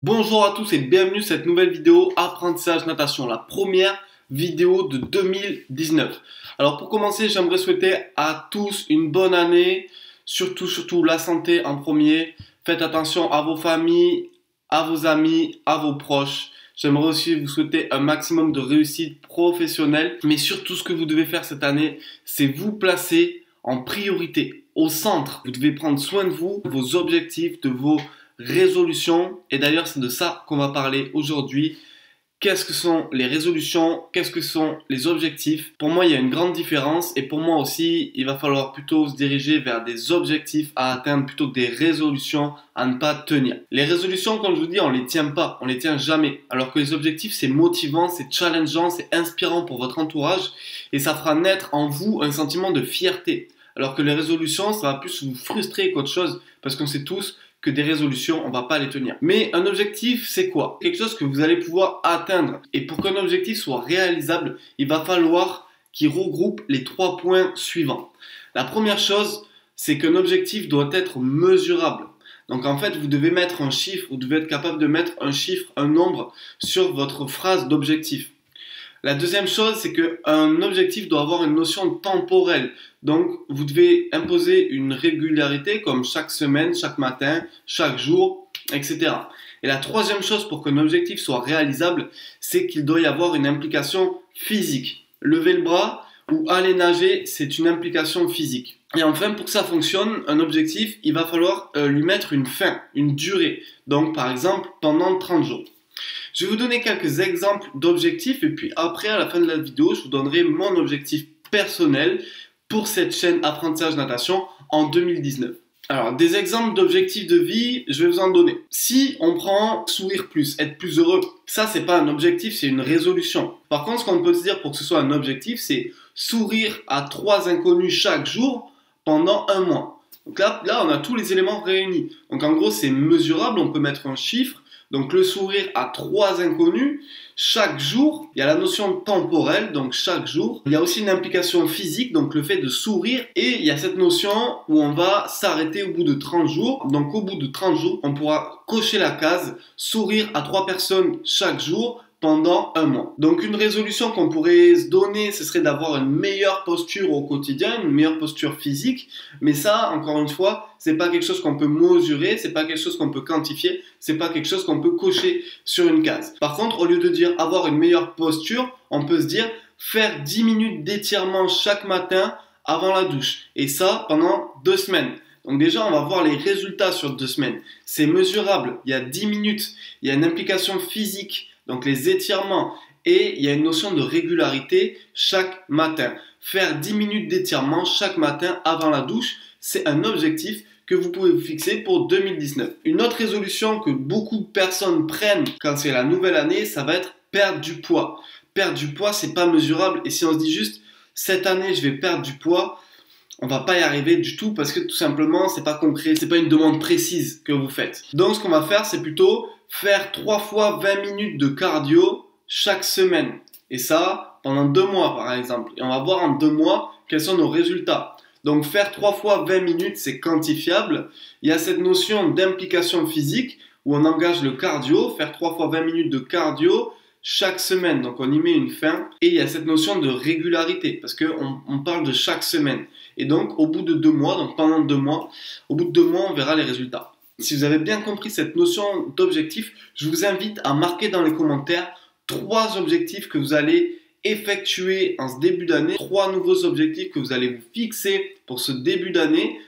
Bonjour à tous et bienvenue sur cette nouvelle vidéo Apprentissage Natation, la première vidéo de 2019. Alors pour commencer, j'aimerais souhaiter à tous une bonne année, surtout la santé en premier. Faites attention à vos familles, à vos amis, à vos proches. J'aimerais aussi vous souhaiter un maximum de réussite professionnelle, mais surtout ce que vous devez faire cette année, c'est vous placer en priorité, au centre. Vous devez prendre soin de vous, de vos objectifs, de vos résolutions. Et d'ailleurs, c'est de ça qu'on va parler aujourd'hui. Qu'est-ce que sont les résolutions? Qu'est-ce que sont les objectifs? Pour moi, il y a une grande différence et pour moi aussi, il va falloir plutôt se diriger vers des objectifs à atteindre plutôt que des résolutions à ne pas tenir. Les résolutions, comme je vous dis, on les tient pas, on les tient jamais. Alors que les objectifs, c'est motivant, c'est challengeant, c'est inspirant pour votre entourage et ça fera naître en vous un sentiment de fierté. Alors que les résolutions, ça va plus vous frustrer qu'autre chose parce qu'on sait tous que des résolutions, on va pas les tenir. Mais un objectif, c'est quoi? Quelque chose que vous allez pouvoir atteindre. Et pour qu'un objectif soit réalisable, il va falloir qu'il regroupe les 3 points suivants. La première chose, c'est qu'un objectif doit être mesurable. Donc en fait, vous devez mettre un chiffre, vous devez être capable de mettre un chiffre, un nombre sur votre phrase d'objectif. La deuxième chose, c'est qu'un objectif doit avoir une notion temporelle. Donc, vous devez imposer une régularité comme chaque semaine, chaque matin, chaque jour, etc. Et la troisième chose pour qu'un objectif soit réalisable, c'est qu'il doit y avoir une implication physique. Lever le bras ou aller nager, c'est une implication physique. Et enfin, pour que ça fonctionne, un objectif, il va falloir lui mettre une fin, une durée. Donc, par exemple, pendant 30 jours. Je vais vous donner quelques exemples d'objectifs et puis après, à la fin de la vidéo, je vous donnerai mon objectif personnel pour cette chaîne Apprentissage Natation en 2019. Alors, des exemples d'objectifs de vie, je vais vous en donner. Si on prend sourire plus, être plus heureux, ça, c'est pas un objectif, c'est une résolution. Par contre, ce qu'on peut se dire pour que ce soit un objectif, c'est sourire à 3 inconnus chaque jour pendant 1 mois. Donc là, on a tous les éléments réunis. Donc en gros, c'est mesurable, on peut mettre un chiffre. Donc le sourire à 3 inconnus chaque jour. Il y a la notion temporelle, donc chaque jour. Il y a aussi une implication physique, donc le fait de sourire. Et il y a cette notion où on va s'arrêter au bout de 30 jours. Donc au bout de 30 jours, on pourra cocher la case sourire à 3 personnes chaque jour pendant 1 mois. Donc une résolution qu'on pourrait se donner, ce serait d'avoir une meilleure posture au quotidien, une meilleure posture physique. Mais ça, encore une fois, c'est pas quelque chose qu'on peut mesurer, c'est pas quelque chose qu'on peut quantifier, c'est pas quelque chose qu'on peut cocher sur une case. Par contre, au lieu de dire avoir une meilleure posture, on peut se dire faire 10 minutes d'étirement chaque matin avant la douche. Et ça pendant 2 semaines. Donc déjà, on va voir les résultats sur 2 semaines. C'est mesurable, il y a 10 minutes, il y a une implication physique, donc les étirements, et il y a une notion de régularité chaque matin. Faire 10 minutes d'étirement chaque matin avant la douche, c'est un objectif que vous pouvez vous fixer pour 2019. Une autre résolution que beaucoup de personnes prennent quand c'est la nouvelle année, ça va être perdre du poids. Perdre du poids, c'est pas mesurable, et si on se dit juste cette année je vais perdre du poids, on va pas y arriver du tout parce que tout simplement c'est pas concret, c'est pas une demande précise que vous faites. Donc ce qu'on va faire, c'est plutôt faire 3 fois 20 minutes de cardio chaque semaine. Et ça pendant 2 mois par exemple. Et on va voir en 2 mois quels sont nos résultats. Donc faire 3 fois 20 minutes, c'est quantifiable. Il y a cette notion d'implication physique où on engage le cardio, faire 3 fois 20 minutes de cardio chaque semaine. Donc on y met une fin. Et il y a cette notion de régularité parce qu'on parle de chaque semaine. Et donc au bout de 2 mois, donc pendant 2 mois, au bout de 2 mois, on verra les résultats. Si vous avez bien compris cette notion d'objectif, je vous invite à marquer dans les commentaires 3 objectifs que vous allez effectuer en ce début d'année, 3 nouveaux objectifs que vous allez vous fixer pour ce début d'année,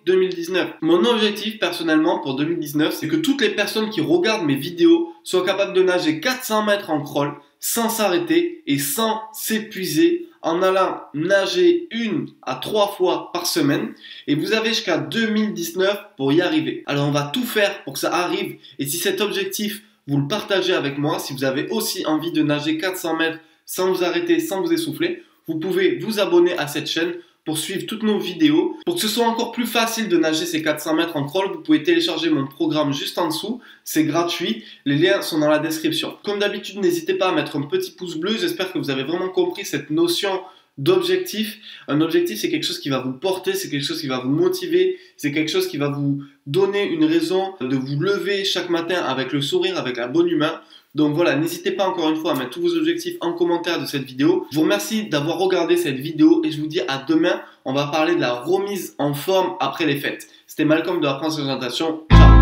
2019. Mon objectif personnellement pour 2019, c'est que toutes les personnes qui regardent mes vidéos soient capables de nager 400 mètres en crawl sans s'arrêter et sans s'épuiser en allant nager 1 à 3 fois par semaine et vous avez jusqu'à 2019 pour y arriver. Alors on va tout faire pour que ça arrive et si cet objectif vous le partagez avec moi, si vous avez aussi envie de nager 400 mètres sans vous arrêter, sans vous essouffler, vous pouvez vous abonner à cette chaîne pour suivre toutes nos vidéos. Pour que ce soit encore plus facile de nager ces 400 mètres en crawl, vous pouvez télécharger mon programme juste en dessous. C'est gratuit. Les liens sont dans la description. Comme d'habitude, n'hésitez pas à mettre un petit pouce bleu. J'espère que vous avez vraiment compris cette notion d'objectif. Un objectif, c'est quelque chose qui va vous porter, c'est quelque chose qui va vous motiver, c'est quelque chose qui va vous donner une raison de vous lever chaque matin avec le sourire, avec la bonne humeur. Donc voilà, n'hésitez pas encore une fois à mettre tous vos objectifs en commentaire de cette vidéo. Je vous remercie d'avoir regardé cette vidéo et je vous dis à demain. On va parler de la remise en forme après les fêtes. C'était Malcolm de Apprendre sa Présentation. Ciao.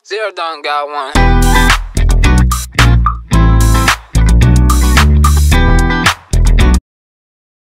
Zero done got one.